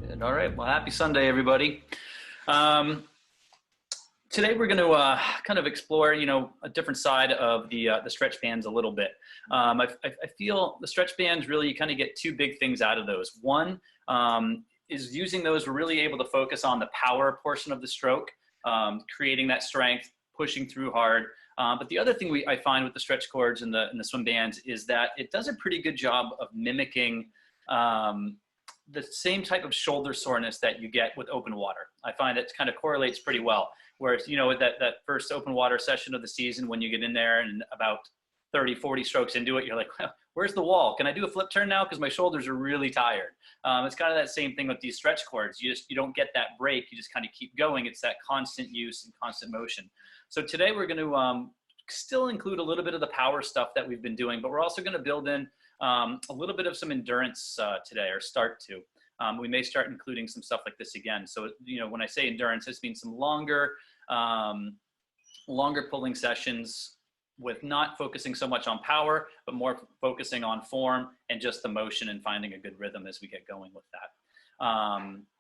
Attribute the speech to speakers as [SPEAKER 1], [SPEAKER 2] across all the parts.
[SPEAKER 1] Good. All right. Well, happy Sunday, everybody. Um, Today we're going to kind of explore, a different side of the stretch bands a little bit. I feel the stretch bands really, you kind of get two big things out of those. One is using those, we're really able to focus on the power portion of the stroke, creating that strength, pushing through hard. But the other thing I find with the stretch cords and the swim bands is that it does a pretty good job of mimicking the same type of shoulder soreness that you get with open water. I find it kind of correlates pretty well. Whereas, that first open water session of the season, when you get in there and about 30, 40 strokes into it, you're like, well, where's the wall? Can I do a flip turn now? Because my shoulders are really tired. It's kind of that same thing with these stretch cords. You don't get that break. You just kind of keep going. It's that constant use and constant motion. So today we're going to still include a little bit of the power stuff that we've been doing, but we're also going to build in a little bit of some endurance today, or start to. We may start including some stuff like this again. So, when I say endurance, this means some longer pulling sessions with not focusing so much on power, but more focusing on form and just the motion and finding a good rhythm as we get going with that.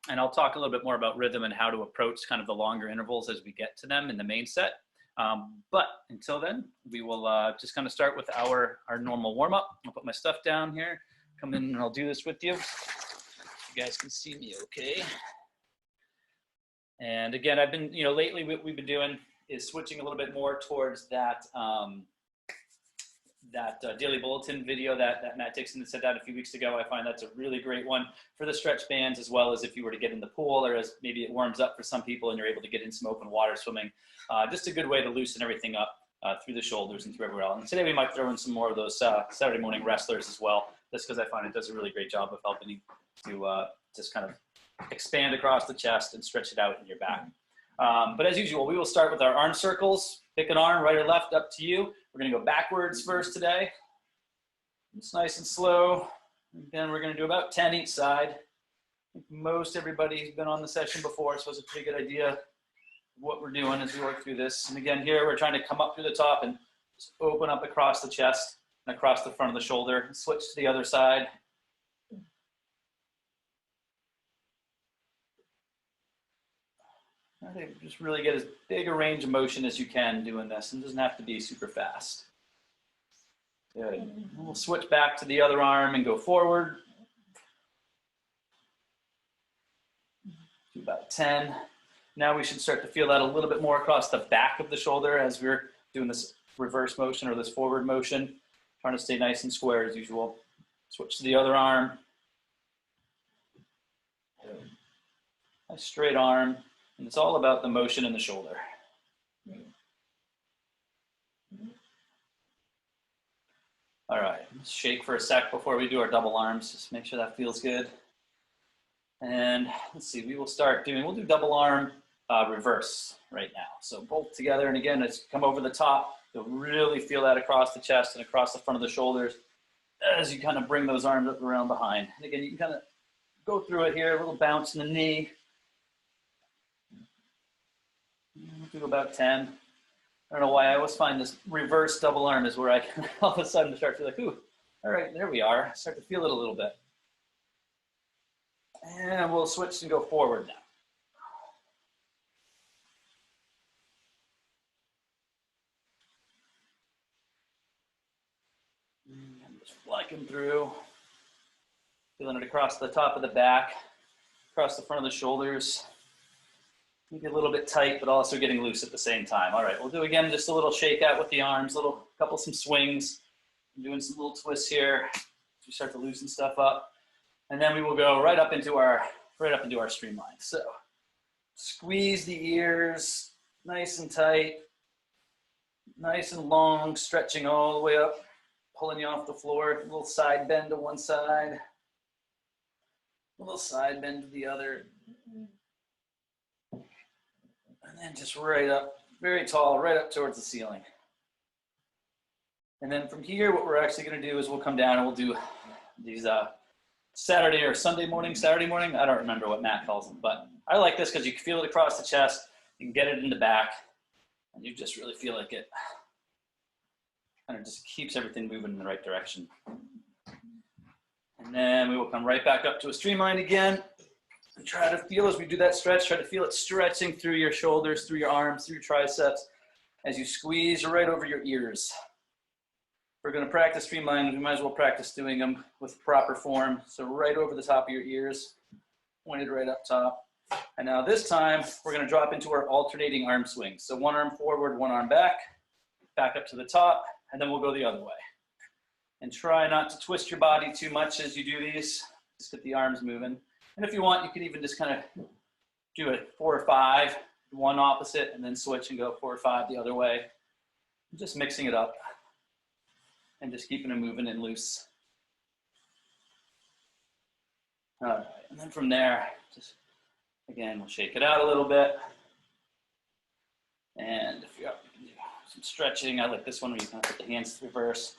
[SPEAKER 1] And I'll talk a little bit more about rhythm and how to approach kind of the longer intervals as we get to them in the main set. But until then, we will just kind of start with our normal warm-up. I'll put my stuff down here, come in and I'll do this with you. You guys can see me okay. And again, I've been, lately what we've been doing is switching a little bit more towards that daily bulletin video that Matt Dixon sent out a few weeks ago. I find that's a really great one for the stretch bands, as well as if you were to get in the pool, or as maybe it warms up for some people and you're able to get in some open water swimming. Just a good way to loosen everything up through the shoulders and through everywhere else. And today we might throw in some more of those Saturday morning wrestlers as well, just because I find it does a really great job of helping you to just kind of expand across the chest and stretch it out in your back. But as usual, we will start with our arm circles. Pick an arm, right or left, up to you. We're going to go backwards first today. It's nice and slow. Then we're going to do about 10 each side. I think most everybody's been on the session before, so it's a pretty good idea of what we're doing as we work through this. And again, here we're trying to come up through the top and just open up across the chest and across the front of the shoulder. Switch to the other side. I think just really get as big a range of motion as you can doing this, and it doesn't have to be super fast. Good. We'll switch back to the other arm and go forward. Do about 10. Now we should start to feel that a little bit more across the back of the shoulder as we're doing this reverse motion or this forward motion. Trying to stay nice and square as usual. Switch to the other arm. Nice straight arm. And it's all about the motion in the shoulder. All right, let's shake for a sec before we do our double arms. Just make sure that feels good. And let's see, we'll do double arm reverse right now. So both together, and again, let's come over the top. You'll really feel that across the chest and across the front of the shoulders as you kind of bring those arms up around behind. And again, you can kind of go through it here, a little bounce in the knee. We'll do about 10. I don't know why I always find this reverse double arm is where I can all of a sudden start to feel like, ooh, all right, there we are. Start to feel it a little bit. And we'll switch and go forward now. And just flanking through. Feeling it across the top of the back, across the front of the shoulders. Maybe a little bit tight, but also getting loose at the same time. All right, we'll do again just a little shake out with the arms, some swings. I'm doing some little twists here as we start to loosen stuff up. And then we will go right up into our streamline. So squeeze the ears, nice and tight, nice and long, stretching all the way up, pulling you off the floor. A little side bend to one side, a little side bend to the other. And then just right up, very tall, right up towards the ceiling. And then from here, what we're actually going to do is we'll come down and we'll do these Saturday morning, I don't remember what Matt calls them, but I like this because you can feel it across the chest, you can get it in the back, and you just really feel like it kind of just keeps everything moving in the right direction. And then we will come right back up to a streamline again. And try to feel as we do that stretch, try to feel it stretching through your shoulders, through your arms, through your triceps, as you squeeze right over your ears. If we're gonna practice streamlines, we might as well practice doing them with proper form. So right over the top of your ears, pointed right up top. And now this time, we're gonna drop into our alternating arm swings. So one arm forward, one arm back up to the top, and then we'll go the other way. And try not to twist your body too much as you do these. Just get the arms moving. And if you want, you can even just kind of do it 4 or 5, one opposite, and then switch and go 4 or 5 the other way. Just mixing it up and just keeping it moving and loose. All right, and then from there, just again, we'll shake it out a little bit. And if you're up, you can do some stretching. I like this one where you kind of put the hands to reverse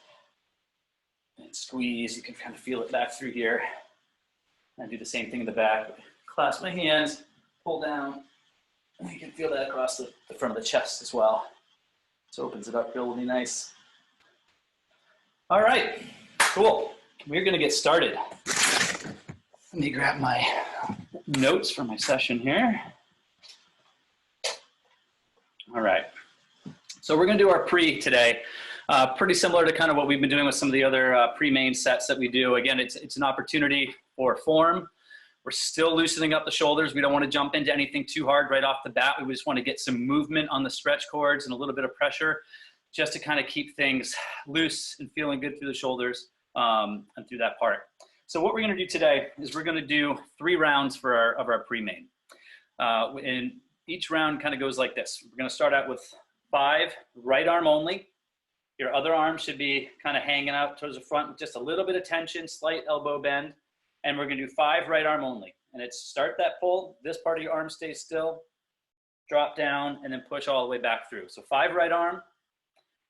[SPEAKER 1] and squeeze. You can kind of feel it back through here. And I do the same thing in the back. Clasp my hands, pull down, and you can feel that across the front of the chest as well. So opens it up really nice. All right, cool. We're gonna get started. Let me grab my notes for my session here. All right, so we're gonna do our pre today. Pretty similar to kind of what we've been doing with some of the other pre-main sets that we do. Again, it's an opportunity for form. We're still loosening up the shoulders. We don't want to jump into anything too hard right off the bat. We just want to get some movement on the stretch cords and a little bit of pressure just to kind of keep things loose and feeling good through the shoulders and through that part. So what we're going to do today is we're going to do 3 rounds for our pre-main. And each round kind of goes like this. We're going to start out with 5 right arm only. Your other arm should be kind of hanging out towards the front with just a little bit of tension, slight elbow bend. And we're gonna do 5 right arm only. And it's start that pull, this part of your arm stays still, drop down, and then push all the way back through. So 5 right arm,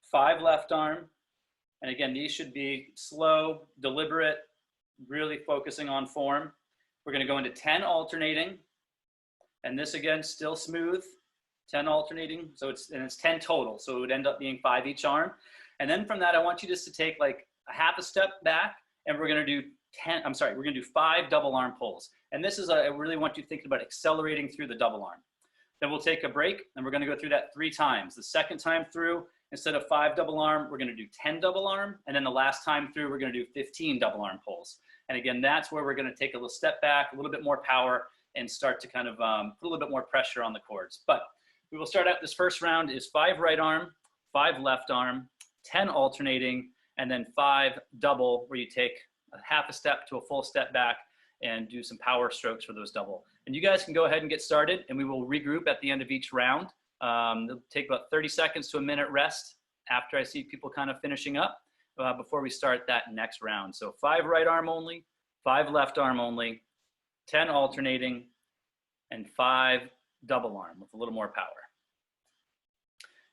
[SPEAKER 1] 5 left arm. And again, these should be slow, deliberate, really focusing on form. We're gonna go into 10 alternating. And this again, still smooth, 10 alternating. So it's 10 total. So it would end up being 5 each arm. And then from that, I want you just to take like a half a step back, and we're gonna do 5 double arm pulls. And this is, I really want you thinking about accelerating through the double arm. Then we'll take a break, and we're gonna go through that 3 times. The second time through, instead of 5 double arm, we're gonna do 10 double arm. And then the last time through, we're gonna do 15 double arm pulls. And again, that's where we're gonna take a little step back, a little bit more power, and start to kind of put a little bit more pressure on the cords. But we will start out, this first round is 5 right arm, 5 left arm, 10 alternating, and then 5 double, where you take a half a step to a full step back and do some power strokes for those double. And you guys can go ahead and get started, and we will regroup at the end of each round. It'll take about 30 seconds to a minute rest after I see people kind of finishing up before we start that next round. So 5 right arm only, 5 left arm only, 10 alternating, and 5 double arm with a little more power.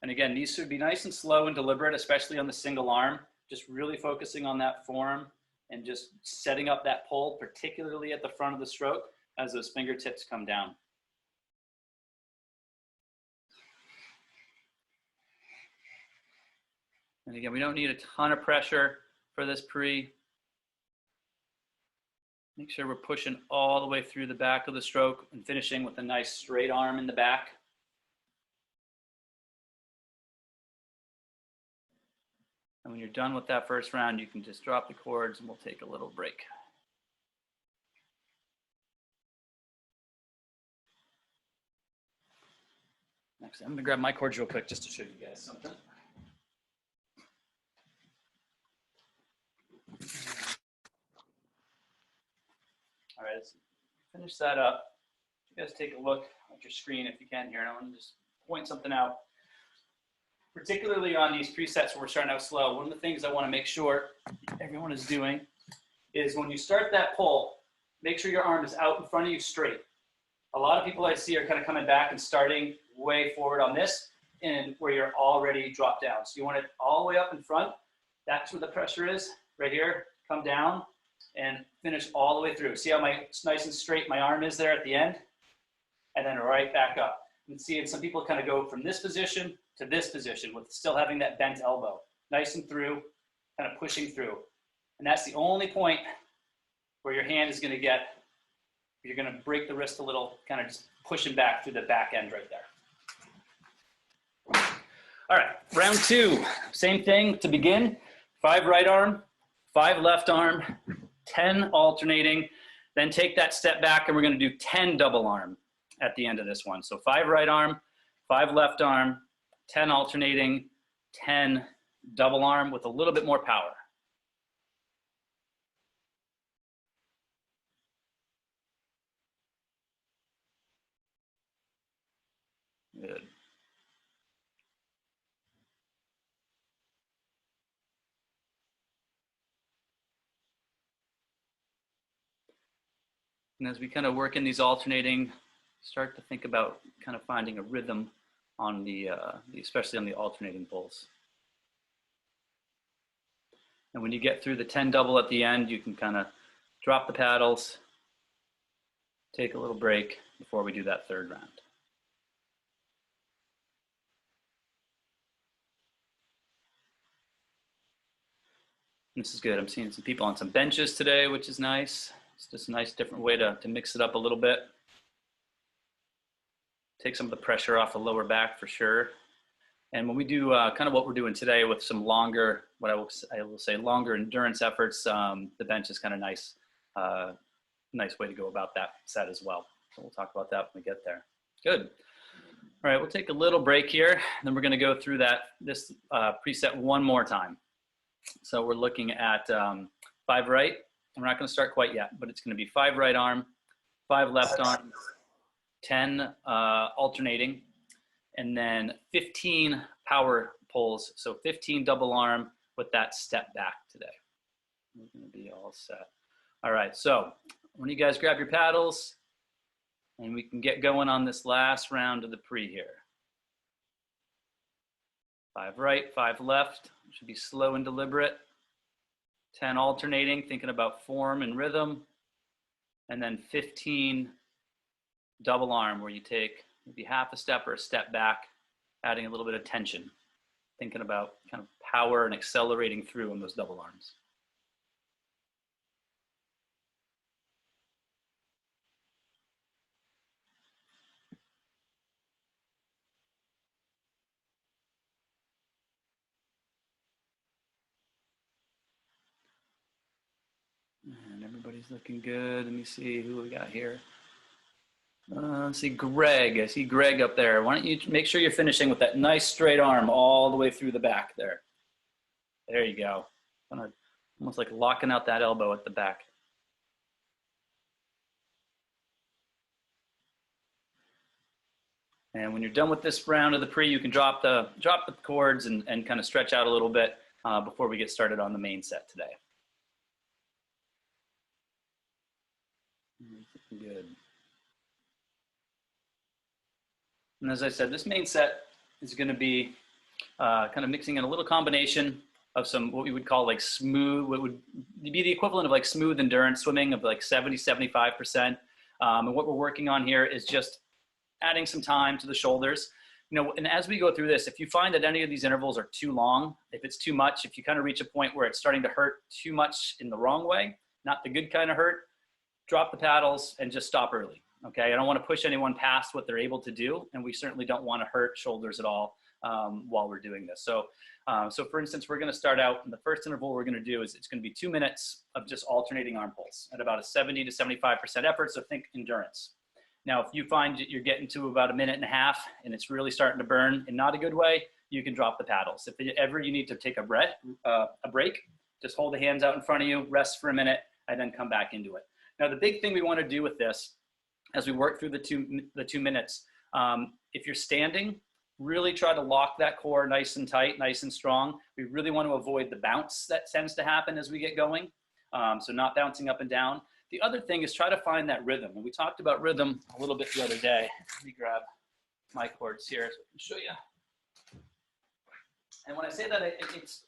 [SPEAKER 1] And again, these should be nice and slow and deliberate, especially on the single arm, just really focusing on that form and just setting up that pull, particularly at the front of the stroke as those fingertips come down. And again, we don't need a ton of pressure for this pre. Make sure we're pushing all the way through the back of the stroke and finishing with a nice straight arm in the back. And when you're done with that first round, you can just drop the cords and we'll take a little break. Next, I'm gonna grab my cords real quick just to show you guys something. All right, let's finish that up. You guys take a look at your screen if you can here. And I want to just point something out. Particularly on these presets where we're starting out slow, one of the things I want to make sure everyone is doing is when you start that pull, make sure your arm is out in front of you straight. A lot of people I see are kind of coming back and starting way forward on this and where you're already dropped down. So you want it all the way up in front. That's where the pressure is, right here. Come down and finish all the way through. See how it's nice and straight my arm is there at the end? And then right back up. You can see some people kind of go from this position to this position with still having that bent elbow. Nice and through, kind of pushing through. And that's the only point where your hand is going to get You're gonna break the wrist a little, kind of just pushing back through the back end right there. All right, round 2, same thing to begin. 5 right arm, 5 left arm, 10 alternating, then take that step back and we're gonna do 10 double arm at the end of this one. So 5 right arm, 5 left arm, 10 alternating, 10 double arm with a little bit more power. Good. And as we kind of work in these alternating, start to think about kind of finding a rhythm on the especially on the alternating pulls. And when you get through the 10 double at the end, you can kind of drop the paddles, take a little break before we do that third round. This is good. I'm seeing some people on some benches today, which is nice. It's just a nice different way to mix it up a little bit. Take some of the pressure off the lower back for sure. And when we do kind of what we're doing today with some longer, what I will say longer endurance efforts, the bench is kind of nice, nice way to go about that set as well. So we'll talk about that when we get there. Good. All right, we'll take a little break here, and then we're going to go through this preset one more time. So we're looking at 5 right. We're not going to start quite yet, but it's going to be 5 right arm, 5 left arm, 10 alternating, and then 15 power pulls. So 15 double arm with that step back today. We're going to be all set. All right, so when you guys grab your paddles, and we can get going on this last round of the pre here. 5 right, 5 left. Should be slow and deliberate. 10 alternating, thinking about form and rhythm. And then 15 double arm, where you take maybe half a step or a step back, adding a little bit of tension. Thinking about kind of power and accelerating through on those double arms. And everybody's looking good. Let me see who we got here. Let's see, Greg. I see Greg up there. Why don't you make sure you're finishing with that nice straight arm all the way through the back there. There you go. Kind of almost like locking out that elbow at the back. And when you're done with this round of the pre, you can drop the chords and kind of stretch out a little bit before we get started on the main set today. Good. And as I said, this main set is going to be kind of mixing in a little combination of some what we would call like smooth, what would be the equivalent of like smooth endurance swimming of like 70–75%. And what we're working on here is just adding some time to the shoulders. You know, and as we go through this, if you find that any of these intervals are too long, if it's too much, if you kind of reach a point where it's starting to hurt too much in the wrong way, not the good kind of hurt, drop the paddles and just stop early. Okay, I don't want to push anyone past what they're able to do, and we certainly don't want to hurt shoulders at all while we're doing this. So, so for instance, we're going to start out, and the first interval we're going to do is it's going to be 2 minutes of just alternating arm pulls at about a 70–75% effort, so think endurance. Now, if you find that you're getting to about 1.5 minutes and it's really starting to burn in not a good way, you can drop the paddles. If ever you need to take a break, just hold the hands out in front of you, rest for a minute, and then come back into it. Now, the big thing we want to do with this, as we work through the two minutes, if you're standing, really try to lock that core nice and tight, nice and strong. We really want to avoid the bounce that tends to happen as we get going, so not bouncing up and down. The other thing is try to find that rhythm. And we talked about rhythm a little bit the other day. Let me grab my chords here so I can show you. And when I say that, it's,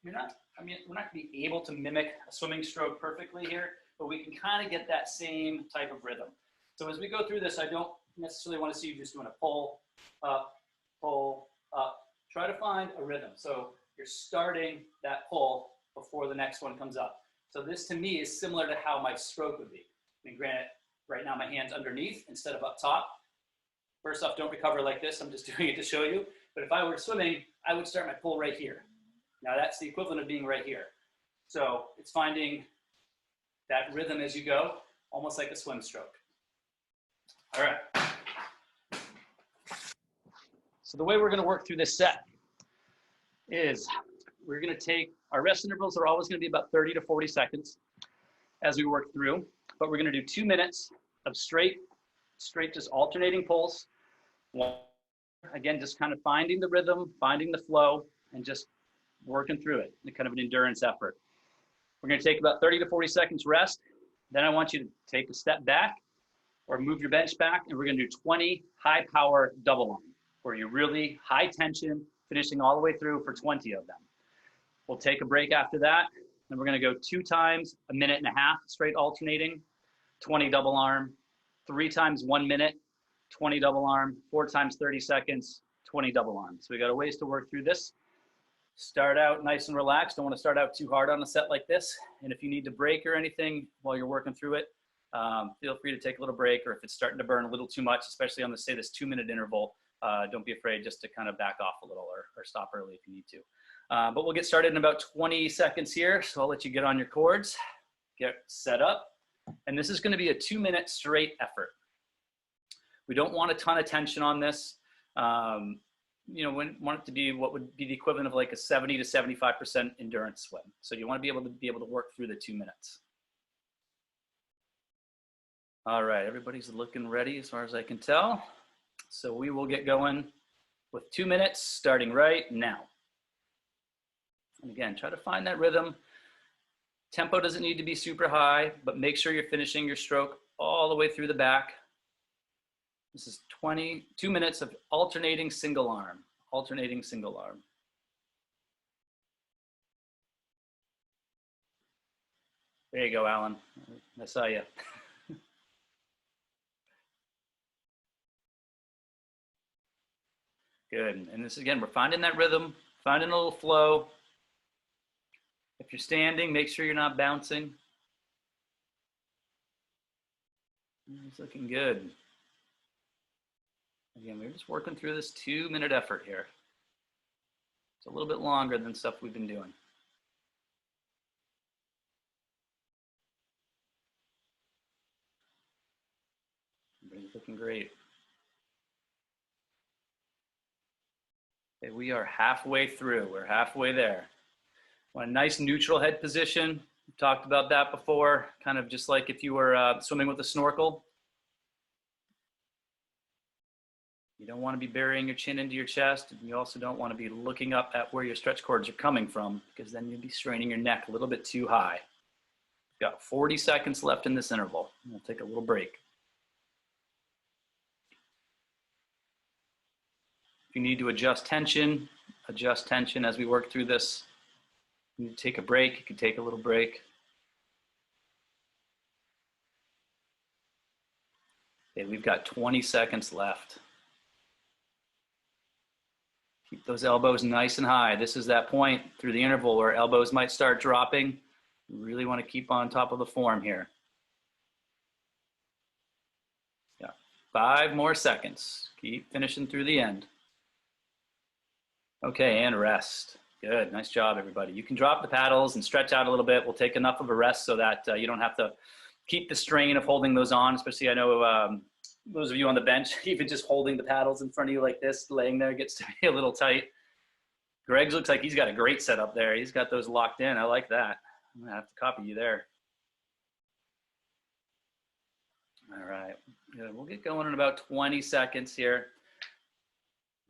[SPEAKER 1] we're not going to be able to mimic a swimming stroke perfectly here, but we can kind of get that same type of rhythm. So as we go through this, I don't necessarily want to see you just doing a pull, up, pull, up. Try to find a rhythm. So you're starting that pull before the next one comes up. So this to me is similar to how my stroke would be. And granted, right now my hand's underneath instead of up top. First off, don't recover like this. I'm just doing it to show you. But if I were swimming, I would start my pull right here. Now that's the equivalent of being right here. So it's finding that rhythm as you go, almost like a swim stroke. All right. So the way we're going to work through this set is we're going to take, our rest intervals are always going to be about 30 to 40 seconds as we work through, but we're going to do 2 minutes of straight just alternating pulls. Again, just kind of finding the rhythm, finding the flow, and just working through it, kind of an endurance effort. We're going to take about 30 to 40 seconds rest. Then I want you to take a step back or move your bench back, and we're going to do 20 high power double arm, where you're really high tension, finishing all the way through for 20 of them. We'll take a break after that, and we're going to go 2 times a minute and a half, straight alternating, 20 double arm, 3 times 1 minute, 20 double arm, 4 times 30 seconds, 20 double arm. So we got a ways to work through this. Start out nice and relaxed. Don't want to start out too hard on a set like this. And if you need to break or anything while you're working through it, feel free to take a little break, or if it's starting to burn a little too much, especially on the, say, this 2-minute interval, don't be afraid just to kind of back off a little or stop early if you need to. But we'll get started in about 20 seconds here. So I'll let you get on your cords, get set up. And this is going to be a 2-minute straight effort. We don't want a ton of tension on this. You know, we want it to be what would be the equivalent of like a 70 to 75% endurance swim. So you want to be able to work through the 2 minutes. All right, everybody's looking ready as far as I can tell. So we will get going with 2 minutes starting right now. And again, try to find that rhythm. Tempo doesn't need to be super high, but make sure you're finishing your stroke all the way through the back. This is 2 minutes of alternating single arm, alternating single arm. There you go, Alan. I saw you. Good. And this, again, we're finding that rhythm, finding a little flow. If you're standing, make sure you're not bouncing. It's looking good. Again, we're just working through this 2-minute effort here. It's a little bit longer than stuff we've been doing. Everybody's looking great. Okay, we are halfway through. We're halfway there. Want a nice neutral head position. We've talked about that before, kind of just like if you were swimming with a snorkel. You don't want to be burying your chin into your chest, and you also don't want to be looking up at where your stretch cords are coming from, because then you'll be straining your neck a little bit too high. We've got 40 seconds left in this interval. We'll take a little break. If you need to adjust tension as we work through this. You need to take a break, you can take a little break. Okay, we've got 20 seconds left. Keep those elbows nice and high. This is that point through the interval where elbows might start dropping. You really want to keep on top of the form here. Yeah, 5 more seconds. Keep finishing through the end. Okay, and rest. Good, nice job, everybody. You can drop the paddles and stretch out a little bit. We'll take enough of a rest so that you don't have to keep the strain of holding those on, especially I know those of you on the bench, even just holding the paddles in front of you like this, laying there gets to be a little tight. Greg's looks like he's got a great setup there. He's got those locked in. I like that. I'm gonna have to copy you there. All right, good. We'll get going in about 20 seconds here.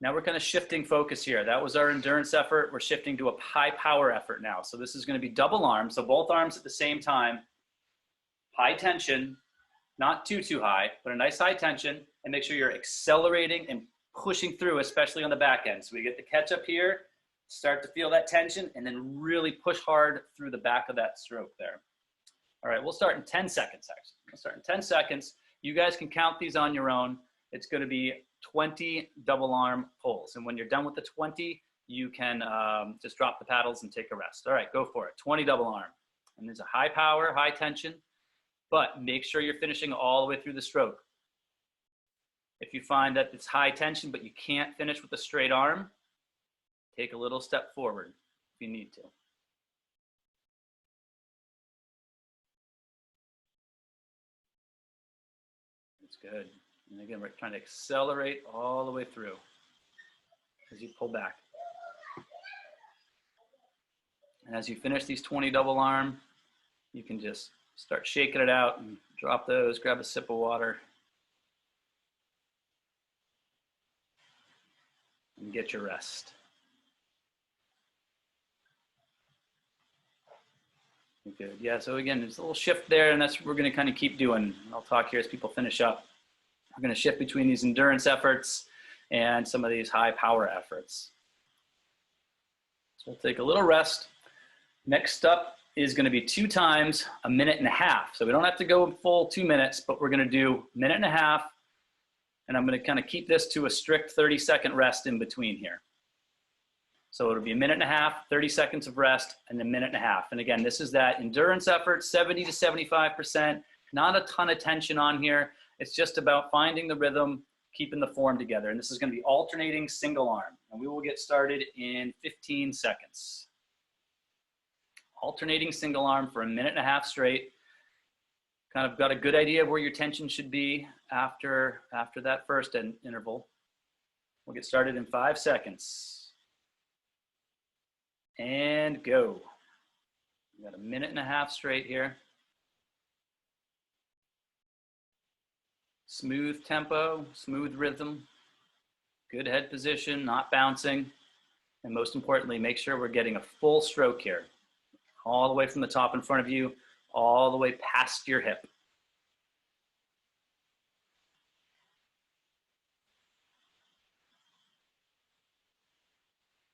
[SPEAKER 1] Now we're kind of shifting focus here. That was our endurance effort. We're shifting to a high power effort now. So this is going to be double arms. So both arms at the same time, high tension, not too high, but a nice high tension, and make sure you're accelerating and pushing through, especially on the back end. So we get the catch up here, start to feel that tension, and then really push hard through the back of that stroke there. All right, we'll start in 10 seconds, actually. We'll start in 10 seconds. You guys can count these on your own. It's going to be 20 double arm pulls. And when you're done with the 20, you can just drop the paddles and take a rest. All right, go for it. 20 double arm. And there's a high power, high tension. but make sure you're finishing all the way through the stroke. If you find that it's high tension, but you can't finish with a straight arm, take a little step forward if you need to. That's good. And again, we're trying to accelerate all the way through as you pull back. And as you finish these 20 double arm, you can just start shaking it out and drop those, grab a sip of water, and get your rest. Good. Yeah, so again, there's a little shift there, and that's what we're going to kind of keep doing. I'll talk here as people finish up. We're going to shift between these endurance efforts and some of these high power efforts. So we'll take a little rest. Next up is going to be 2 times a minute and a half. So we don't have to go full 2 minutes, but we're going to do a minute and a half, and I'm going to kind of keep this to a strict 30-second rest in between here. So it'll be a minute and a half, 30 seconds of rest, and a minute and a half. And again, this is that endurance effort, 70 to 75%, not a ton of tension on here. It's just about finding the rhythm, keeping the form together. And this is going to be alternating single arm. And we will get started in 15 seconds. Alternating single arm for a minute and a half straight. Kind of got a good idea of where your tension should be after that first interval. We'll get started in 5 seconds. And go. We got a minute and a half straight here. Smooth tempo, smooth rhythm, good head position, not bouncing. And most importantly, make sure we're getting a full stroke here. All the way from the top in front of you, all the way past your hip.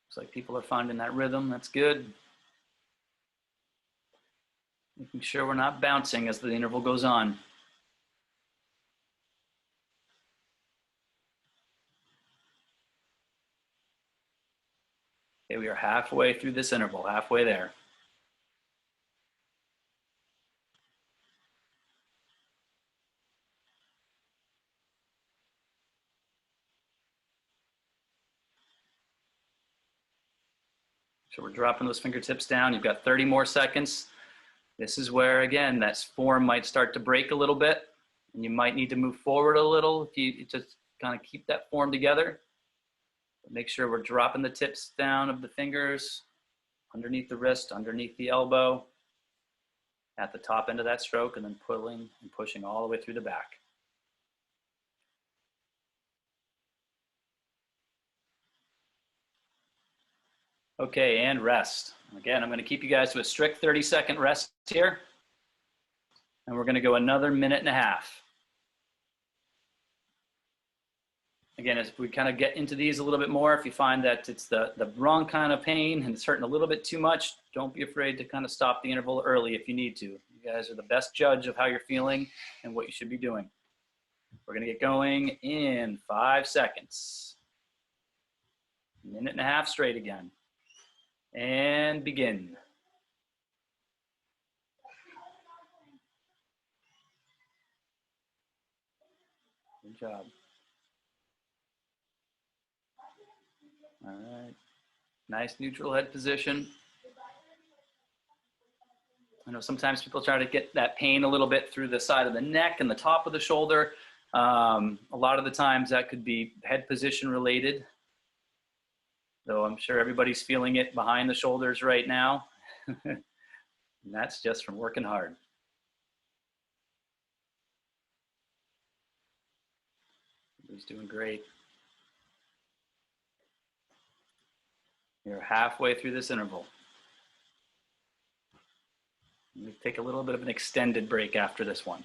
[SPEAKER 1] Looks like people are finding that rhythm. That's good. Making sure we're not bouncing as the interval goes on. Okay, we are halfway through this interval, halfway there. So we're dropping those fingertips down. You've got 30 more seconds. This is where, again, that form might start to break a little bit, and you might need to move forward a little if you just kind of keep that form together. But make sure we're dropping the tips down of the fingers, underneath the wrist, underneath the elbow, at the top end of that stroke, and then pulling and pushing all the way through the back. Okay, and rest. Again, I'm going to keep you guys to a strict 30-second rest here. And we're going to go another minute and a half. Again, as we kind of get into these a little bit more, if you find that it's the wrong kind of pain and it's hurting a little bit too much, don't be afraid to kind of stop the interval early if you need to. You guys are the best judge of how you're feeling and what you should be doing. We're going to get going in 5 seconds. Minute and a half straight again. And begin. Good job. All right. Nice neutral head position. I know sometimes people try to get that pain a little bit through the side of the neck and the top of the shoulder. A lot of the times that could be head position related. Though I'm sure everybody's feeling it behind the shoulders right now. And that's just from working hard. He's doing great. You're halfway through this interval. We take a little bit of an extended break after this one.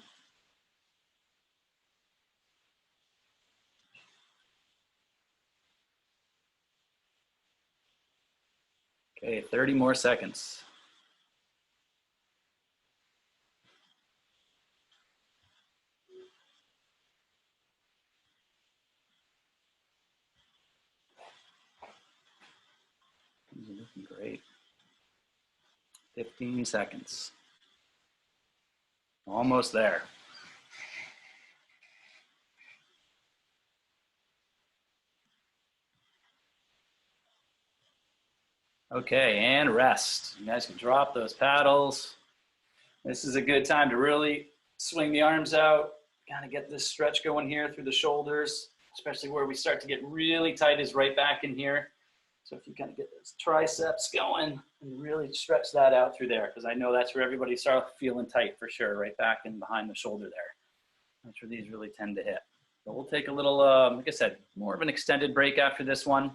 [SPEAKER 1] Okay, 30 more seconds. You're looking great. 15 seconds. Almost there. Okay, and rest. You guys can drop those paddles. This is a good time to really swing the arms out. Kind of get this stretch going here through the shoulders, especially where we start to get really tight is right back in here. So if you kind of get those triceps going and really stretch that out through there, because I know that's where everybody starts feeling tight for sure, right back in behind the shoulder there. That's where these really tend to hit. So we'll take a little, like I said, more of an extended break after this one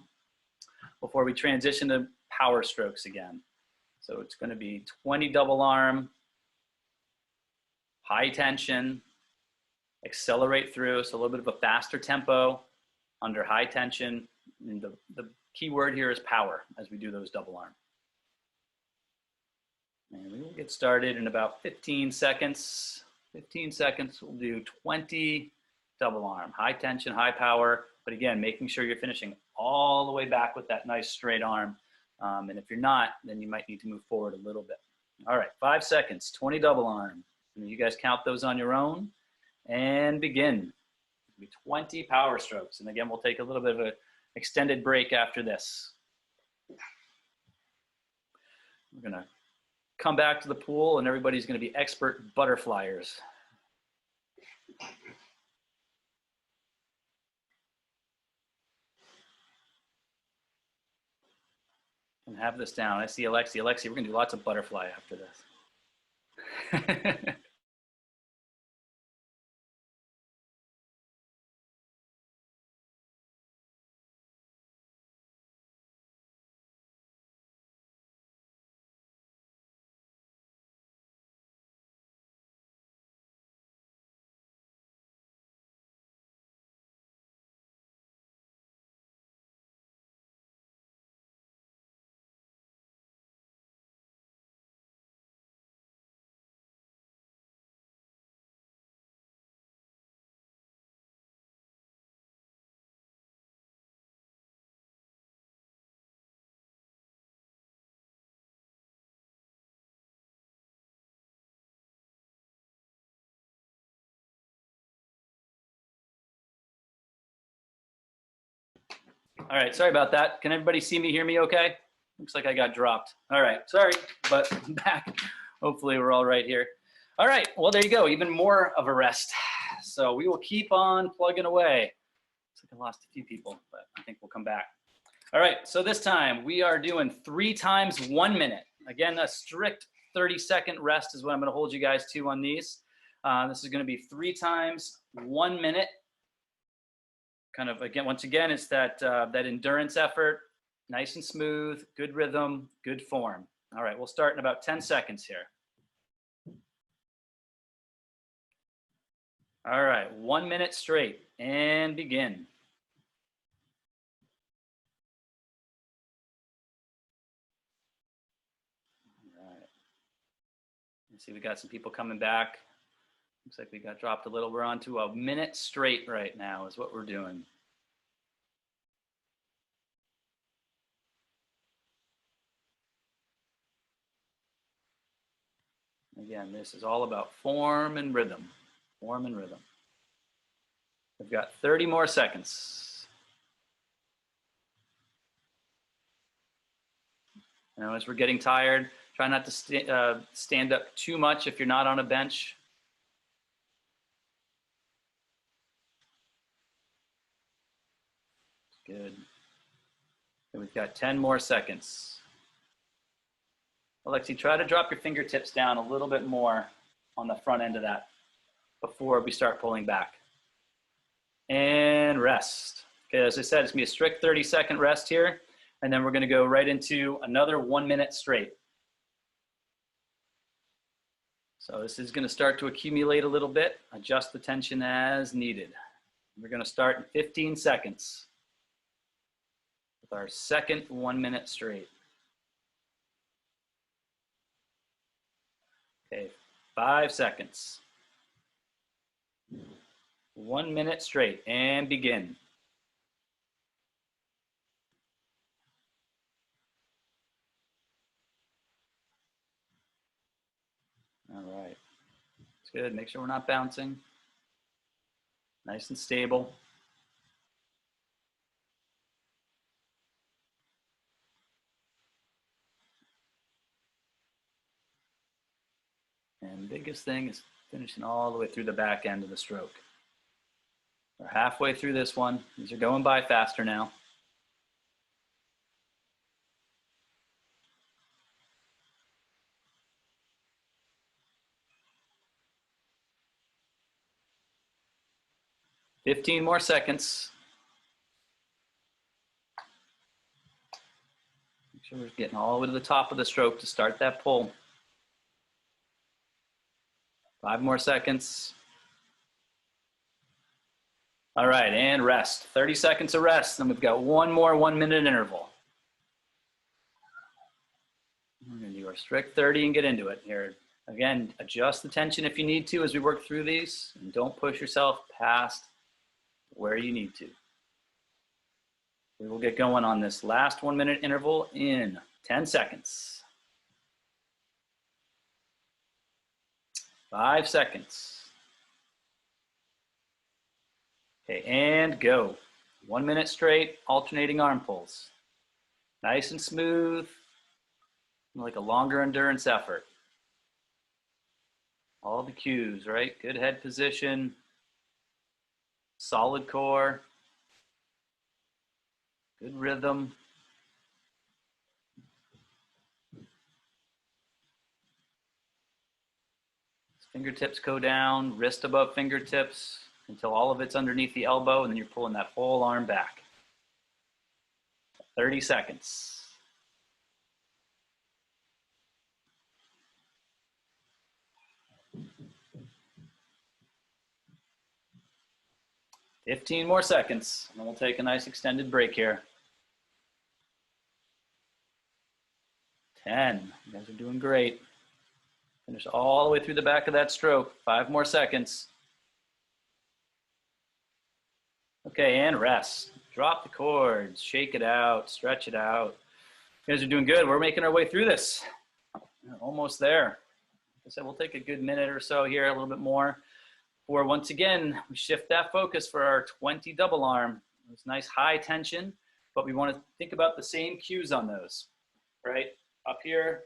[SPEAKER 1] before we transition to power strokes again. So it's going to be 20 double arm, high tension, accelerate through, so a little bit of a faster tempo under high tension. And the key word here is power as we do those double arm. And we will get started in about 15 seconds. 15 seconds, we'll do 20 double arm, high tension, high power, but again, making sure you're finishing all the way back with that nice straight arm. And if you're not, then you might need to move forward a little bit. All right, 5 seconds, 20 double arm. And you guys count those on your own and begin. 20 power strokes. And again, we'll take a little bit of an extended break after this. We're gonna come back to the pool and everybody's gonna be expert butterflyers. And have this down. I see Alexi. Alexi, we're gonna do lots of butterfly after this. All right, sorry about that. Can everybody see me, hear me okay? Looks like I got dropped. All right, sorry, but I'm back. Hopefully we're all right here. All right, well, there you go, even more of a rest. So we will keep on plugging away. Looks like I lost a few people, but I think we'll come back. All right, so this time we are doing 3 times 1 minute. Again, a strict 30-second rest is what I'm gonna hold you guys to on these. This is gonna be 3 times 1 minute. Kind of, again, once again, it's that endurance effort, nice and smooth, good rhythm, good form. All right, we'll start in about 10 seconds here. All right, 1 minute straight and begin. All right. Let's see, we got some people coming back. Looks like we got dropped a little. We're on to a minute straight right now is what we're doing. Again, this is all about form and rhythm. Form and rhythm. We've got 30 more seconds. Now, as we're getting tired, try not to stand up too much if you're not on a bench. Good. And we've got 10 more seconds. Alexi, try to drop your fingertips down a little bit more on the front end of that before we start pulling back. And rest. Okay, as I said, it's gonna be a strict 30-second rest here, and then we're gonna go right into another 1 minute straight. So this is gonna start to accumulate a little bit, adjust the tension as needed. We're gonna start in 15 seconds with our second 1 minute straight. Okay, 5 seconds. 1 minute straight and begin. All right. Good, make sure we're not bouncing. Nice and stable. And the biggest thing is finishing all the way through the back end of the stroke. We're halfway through this one. These are going by faster now. "15 more seconds. Make sure we're getting all the way to the top of the stroke to start that pull. 5 more seconds. All right, and rest. 30 seconds of rest. Then we've got one more 1-minute interval. We're going to do our strict 30 and get into it here. Again, adjust the tension if you need to as we work through these, and don't push yourself past where you need to. We will get going on this last 1-minute interval in 10 seconds. 5 seconds. Okay, and go. 1 minute straight, alternating arm pulls. Nice and smooth, like a longer endurance effort. All the cues, right? Good head position, solid core, good rhythm. Fingertips go down, wrist above fingertips until all of it's underneath the elbow, and then you're pulling that whole arm back. 30 seconds. "15 more seconds, and then we'll take a nice extended break here. 10. You guys are doing great. Finish all the way through the back of that stroke. 5 more seconds. Okay, and rest. Drop the cords, shake it out, stretch it out. You guys are doing good. We're making our way through this. We're almost there. Like I said, we'll take a good minute or so here, a little bit more. Or once again, we shift that focus for our 20 double arm. It's nice high tension, but we want to think about the same cues on those, right? Up here,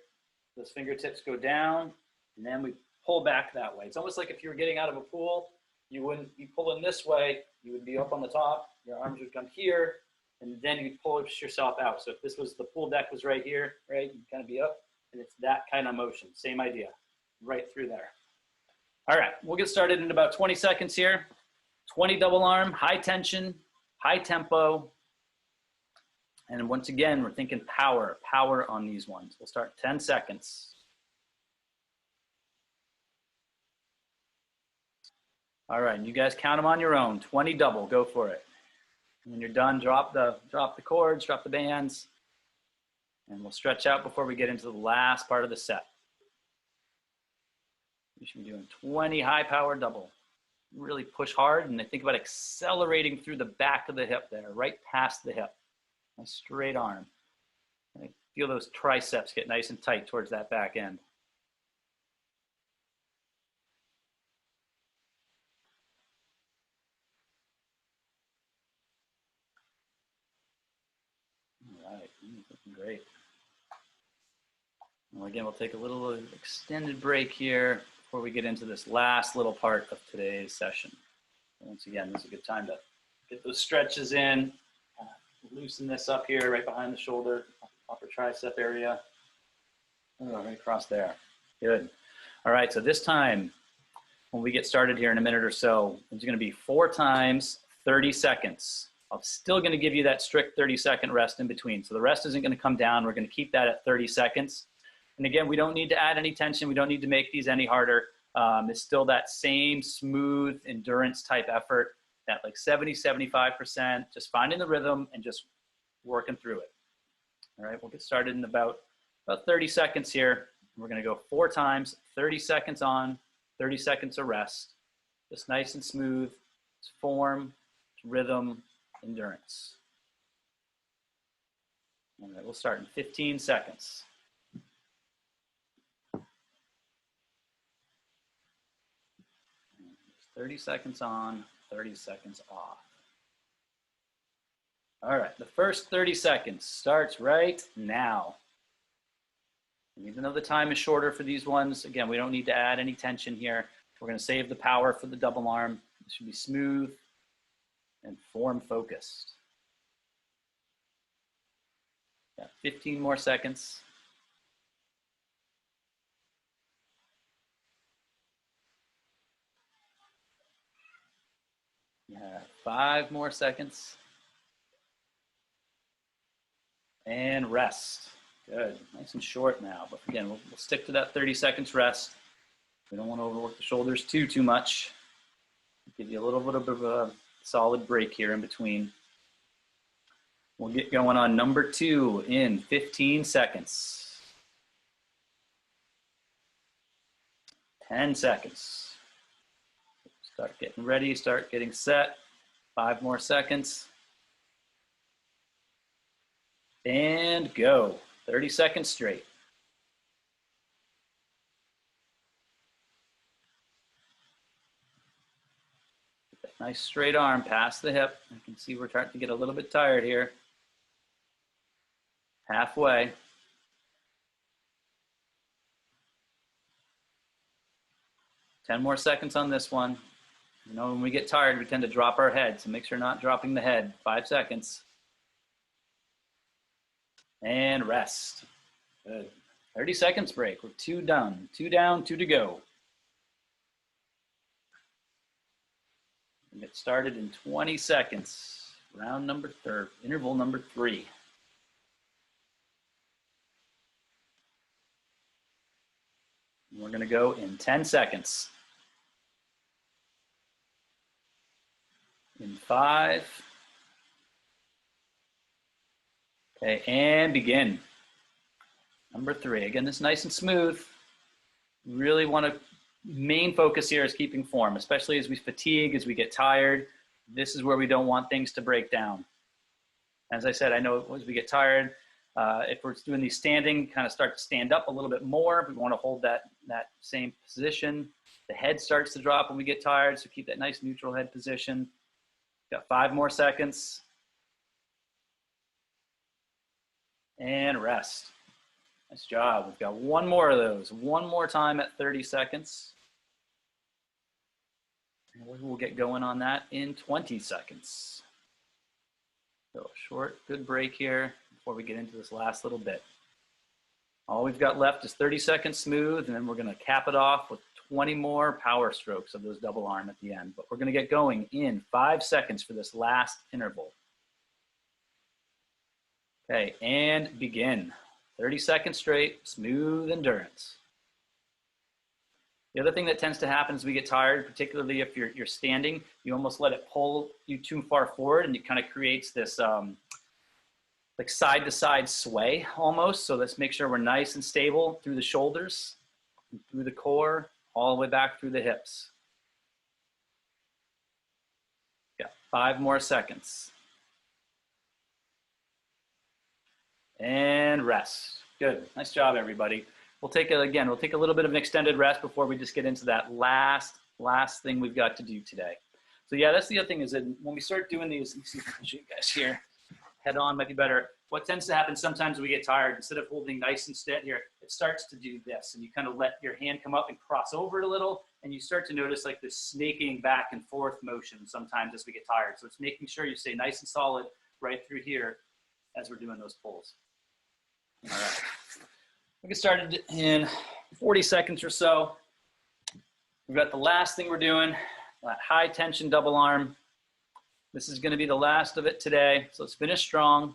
[SPEAKER 1] those fingertips go down, and then we pull back that way. It's almost like if you were getting out of a pool, you wouldn't be pulling this way, you would be up on the top, your arms would come here, and then you'd pull yourself out. So if this was, the pool deck was right here, right, you'd kind of be up, and it's that kind of motion, same idea, right through there. All right, we'll get started in about 20 seconds here. 20 double arm, high tension, high tempo. And once again, we're thinking power on these ones. We'll start 10 seconds. All right, and you guys count them on your own. 20 double, go for it. And when you're done, drop the cords, drop the bands, and we'll stretch out before we get into the last part of the set. You should be doing 20 high power double. Really push hard, and then think about accelerating through the back of the hip there, right past the hip. A straight arm. And feel those triceps get nice and tight towards that back end. All right, looking great. Well, again, we'll take a little extended break here before we get into this last little part of today's session. Once again, this is a good time to get those stretches in, loosen this up here right behind the shoulder, upper tricep area, right across there. Good. All right, so this time, when we get started here in a minute or so, it's going to be 4 times 30 seconds. I'm still going to give you that strict 30-second rest in between. So the rest isn't going to come down. We're going to keep that at 30 seconds. And again, we don't need to add any tension. We don't need to make these any harder. It's still that same smooth endurance type effort, that like 70, 75%, just finding the rhythm and just working through it. All right, we'll get started in about 30 seconds here. We're going to go 4 times, 30 seconds on, 30 seconds of rest. Just nice and smooth. It's form, it's rhythm, endurance. All right, we'll start in 15 seconds. 30 seconds on, 30 seconds off. All right, the first 30 seconds starts right now. And even though the time is shorter for these ones, again, we don't need to add any tension here. We're going to save the power for the double arm. It should be smooth and form focused. Got 15 more seconds. Yeah, 5 more seconds. And rest. Good, nice and short now. But again, we'll stick to that 30 seconds rest. We don't want to overwork the shoulders too much. Give you a little bit of a solid break here in between. We'll get going on number 2 in 15 seconds. 10 seconds. Start getting ready, start getting set. 5 more seconds. And go. 30 seconds straight. Get that nice straight arm past the hip. You can see we're starting to get a little bit tired here. Halfway. Ten more seconds on this one. You know, when we get tired, we tend to drop our head, so make sure you're not dropping the head. 5 seconds. And rest. Good. 30 seconds break. We're 2 done. 2 down, 2 to go. We'll get started in 20 seconds. Round number 3, interval number 3. We're going to go in 10 seconds. In 5. Okay, and begin. Number 3. Again, this is nice and smooth. Really want to, main focus here is keeping form, especially as we fatigue, as we get tired. This is where we don't want things to break down. As I said, I know as we get tired, if we're doing these standing, kind of start to stand up a little bit more. We want to hold that same position. The head starts to drop when we get tired, so keep that nice neutral head position. Got 5 more seconds. And rest. Nice job. We've got 1 more of those. 1 more time at 30 seconds. And we'll get going on that in 20 seconds. So a short, good break here before we get into this last little bit. All we've got left is 30 seconds smooth, and then we're going to cap it off with 20 more power strokes of those double arm at the end. But we're going to get going in 5 seconds for this last interval. Okay, and begin. 30 seconds straight, smooth endurance. The other thing that tends to happen as we get tired, particularly if you're standing, you almost let it pull you too far forward, and it kind of creates this like side to side sway almost. So let's make sure we're nice and stable through the shoulders, and through the core, all the way back through the hips. Got 5 more seconds. And rest. Good. Nice job, everybody. We'll take a little bit of an extended rest before we just get into that last thing we've got to do today. So yeah, that's the other thing is that when we start doing these, let's see if I can show you guys here. Head on might be better. What tends to happen sometimes when we get tired, instead of holding nice and steady here, it starts to do this. And you kind of let your hand come up and cross over it a little, and you start to notice like this snaking back and forth motion sometimes as we get tired. So it's making sure you stay nice and solid right through here as we're doing those pulls. All right, we'll get started in 40 seconds or so. We've got the last thing we're doing, that high tension double arm. This is going to be the last of it today. So let's finish strong.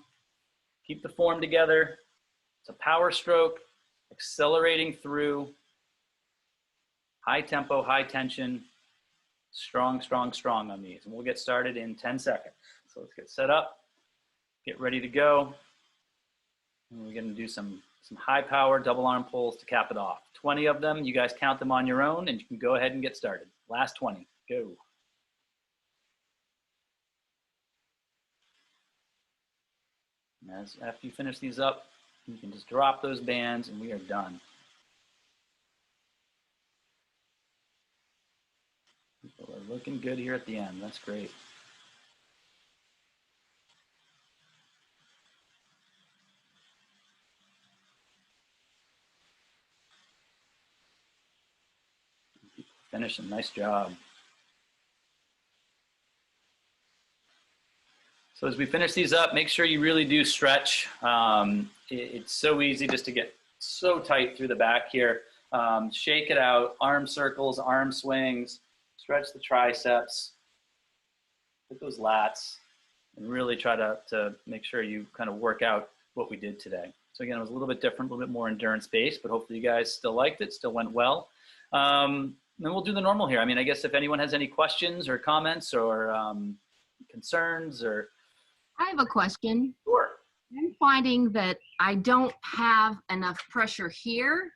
[SPEAKER 1] Keep the form together. It's a power stroke, accelerating through. High tempo, high tension, strong, strong, strong on these. And we'll get started in 10 seconds. So let's get set up, get ready to go. And we're going to do some high power double arm pulls to cap it off. 20 of them. You guys count them on your own, and you can go ahead and get started. Last 20. Go. And after you finish these up, you can just drop those bands, and we are done. People are looking good here at the end. That's great. Finishing, nice job. So as we finish these up, make sure you really do stretch. It's so easy just to get so tight through the back here. Shake it out, arm circles, arm swings, stretch the triceps, hit those lats, and really try to make sure you kind of work out what we did today. So again, it was a little bit different, a little bit more endurance-based, but hopefully you guys still liked it, still went well. Then we'll do the normal here. I mean, I guess if anyone has any questions or comments or concerns or...
[SPEAKER 2] I have a question.
[SPEAKER 1] Sure.
[SPEAKER 2] I'm finding that I don't have enough pressure here,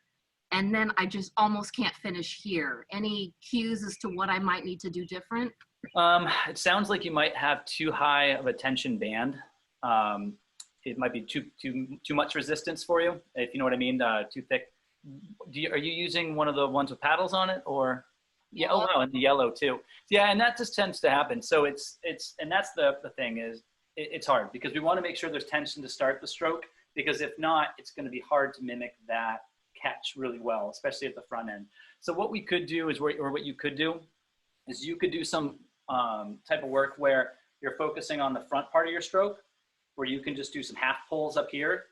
[SPEAKER 2] and then I just almost can't finish here. Any cues as to what I might need to do different?
[SPEAKER 1] It sounds like you might have too high of a tension band. It might be too much resistance for you, if you know what I mean, too thick. Are you using one of the ones with paddles on it, or? Yeah, oh no, and the yellow too. Yeah, and that just tends to happen. So and that's the thing is, it's hard because we want to make sure there's tension to start the stroke, because if not, it's going to be hard to mimic that catch really well, especially at the front end. So what we could do is, or what you could do is you could do some type of work where you're focusing on the front part of your stroke, where you can just do some half pulls up here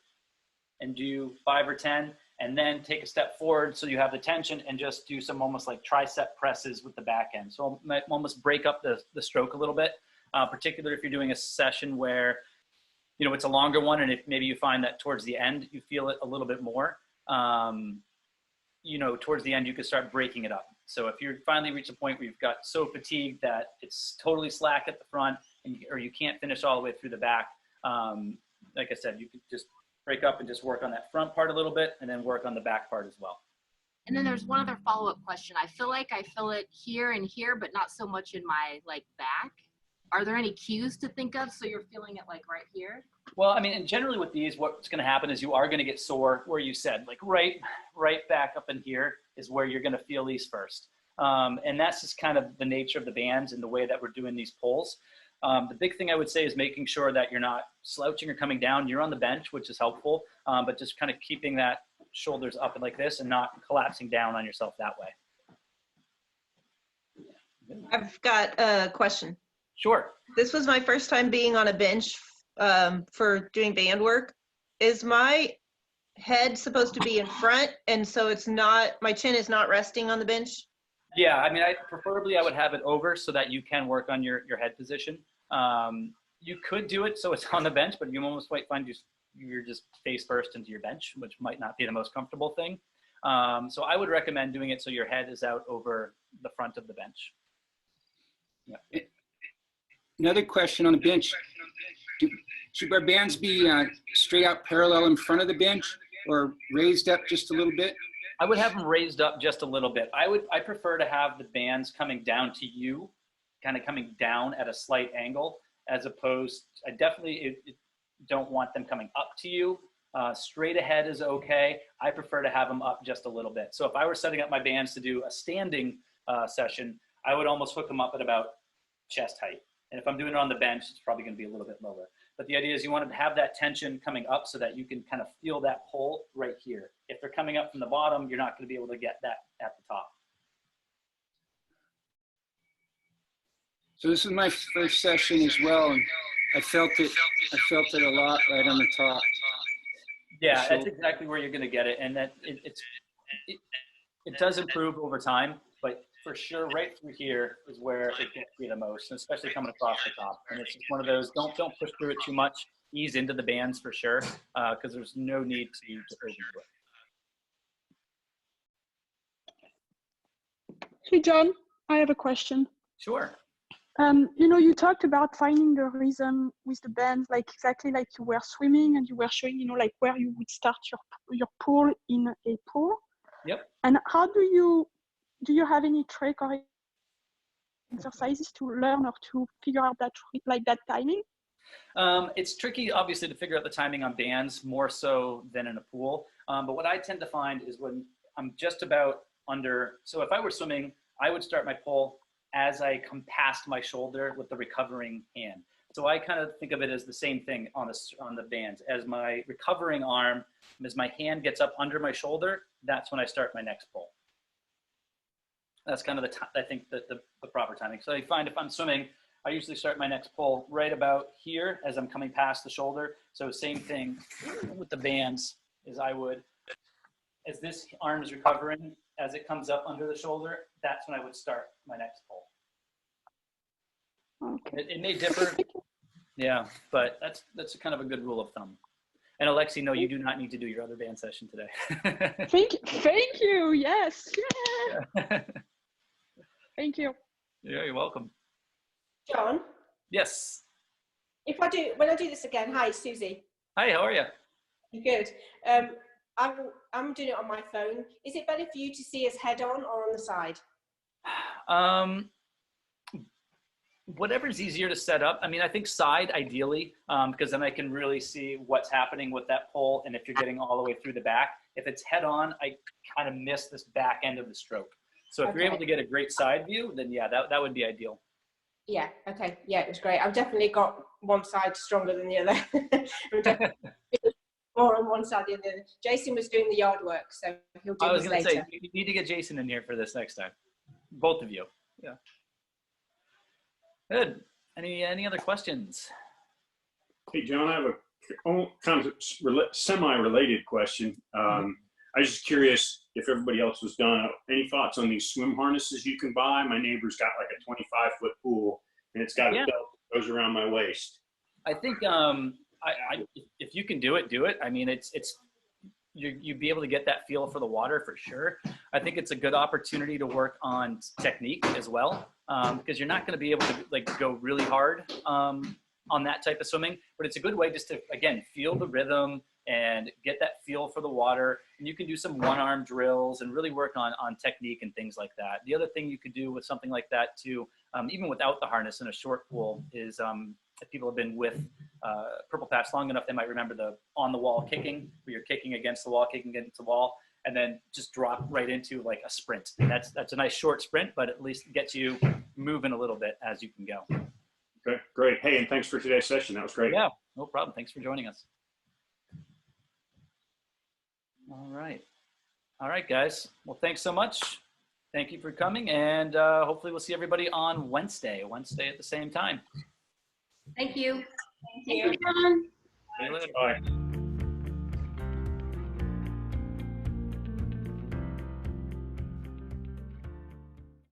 [SPEAKER 1] and do 5 or 10, and then take a step forward so you have the tension and just do some almost like tricep presses with the back end. So almost break up the stroke a little bit. Particularly if you're doing a session where, you know, it's a longer one, and if maybe you find that towards the end you feel it a little bit more, you know, towards the end you could start breaking it up. So if you finally reach a point where you've got so fatigued that it's totally slack at the front, or you can't finish all the way through the back, like I said, you could just break up and just work on that front part a little bit, and then work on the back part as well.
[SPEAKER 2] And then there's one other follow-up question. I feel like I feel it here and here, but not so much in my back. Are there any cues to think of so you're feeling it like right here?
[SPEAKER 1] Well, I mean, and generally with these, what's going to happen is you are going to get sore where you said, like right back up in here is where you're going to feel these first. And that's just kind of the nature of the bands and the way that we're doing these pulls. The big thing I would say is making sure that you're not slouching or coming down. You're on the bench, which is helpful, but just kind of keeping that shoulders up and like this and not collapsing down on yourself that way.
[SPEAKER 3] I've got a question.
[SPEAKER 1] Sure.
[SPEAKER 3] This was my first time being on a bench for doing band work. Is my head supposed to be in front, and so it's not, my chin is not resting on the bench?
[SPEAKER 1] Yeah, I mean, preferably I would have it over so that you can work on your head position. You could do it so it's on the bench, but you almost might find you're just face first into your bench, which might not be the most comfortable thing. So I would recommend doing it so your head is out over the front of the bench. Yeah.
[SPEAKER 4] Another question on the bench. Should our bands be straight out parallel in front of the bench or raised up just a little bit?
[SPEAKER 1] I would have them raised up just a little bit. I prefer to have the bands coming down to you, kind of coming down at a slight angle, as opposed, I definitely don't want them coming up to you. Straight ahead is okay. I prefer to have them up just a little bit. So if I were setting up my bands to do a standing session, I would almost hook them up at about chest height. And if I'm doing it on the bench, it's probably going to be a little bit lower. But the idea is you want to have that tension coming up so that you can kind of feel that pull right here. If they're coming up from the bottom, you're not going to be able to get that at the top.
[SPEAKER 4] So this is my first session as well, and I felt it a lot right on the top.
[SPEAKER 1] Yeah, that's exactly where you're going to get it. And that it does improve over time, but for sure, right through here is where it gets me the most, especially coming across the top. And it's just one of those, don't push through it too much. Ease into the bands for sure, because there's no need to overdo it.
[SPEAKER 5] Hey, John, I have a question.
[SPEAKER 1] Sure.
[SPEAKER 5] You know, you talked about finding the rhythm with the band, like exactly like you were swimming and you were showing, you know, like where you would start your pull in a pool.
[SPEAKER 1] Yep.
[SPEAKER 5] And how do you have any trick or exercises to learn or to figure out that timing?
[SPEAKER 1] It's tricky, obviously, to figure out the timing on bands more so than in a pool. But what I tend to find is when I'm just about under, so if I were swimming, I would start my pull as I come past my shoulder with the recovering hand. So I kind of think of it as the same thing on the bands. As my recovering arm, as my hand gets up under my shoulder, that's when I start my next pull. That's kind of I think the proper timing. So I find if I'm swimming, I usually start my next pull right about here as I'm coming past the shoulder. So same thing with the bands as I would, as this arm is recovering, as it comes up under the shoulder, that's when I would start my next pull.
[SPEAKER 5] Okay.
[SPEAKER 1] It may differ, yeah, but that's kind of a good rule of thumb. And Alexi, no, you do not need to do your other band session today.
[SPEAKER 5] Thank you. Yes. Yeah. Thank you.
[SPEAKER 1] Yeah, you're welcome.
[SPEAKER 6] John,
[SPEAKER 1] Yes.
[SPEAKER 6] when I do this again, hi, Susie.
[SPEAKER 1] Hi, how are you?
[SPEAKER 6] Good. I'm doing it on my phone. Is it better for you to see us head on or on the side?
[SPEAKER 1] Whatever's easier to set up. I mean, I think side ideally, because then I can really see what's happening with that pole. And if you're getting all the way through the back, if it's head on, I kind of miss this back end of the stroke. So if you're able to get a great side view, then yeah, that would be ideal.
[SPEAKER 6] Yeah. Okay. Yeah, it was great. I've definitely got one side stronger than the other. I'm definitely more on one side than the other. Jason was doing the yard work, so he'll do this later. I was going to say,
[SPEAKER 1] you need to get Jason in here for this next time. Both of you. Yeah. Good. Any other questions?
[SPEAKER 7] Hey, John, I have a kind of semi-related question. I was just curious if everybody else was done. Any thoughts on these swim harnesses you can buy? My neighbor's got like a 25-foot pool, and it's got a belt that goes around my waist.
[SPEAKER 1] I think if you can do it, do it. I mean, you'd be able to get that feel for the water for sure. I think it's a good opportunity to work on technique as well, because you're not going to be able to like go really hard on that type of swimming, but it's a good way just to, again, feel the rhythm and get that feel for the water. And you can do some one-arm drills and really work on technique and things like that. The other thing you could do with something like that too, even without the harness in a short pool, is if people have been with Purple Patch long enough, they might remember the on-the-wall kicking, where you're kicking against the wall, kicking against the wall, and then just drop right into like a sprint. And that's a nice short sprint, but at least gets you moving a little bit as you can go.
[SPEAKER 7] Okay, great. Hey, and thanks for today's session. That was great.
[SPEAKER 1] Yeah, no problem. Thanks for joining us. All right, guys. Well, thanks so much. Thank you for coming, and hopefully we'll see everybody on Wednesday at the same time.
[SPEAKER 2] Thank you.
[SPEAKER 6] Thank you.
[SPEAKER 1] See you later.
[SPEAKER 7] Bye.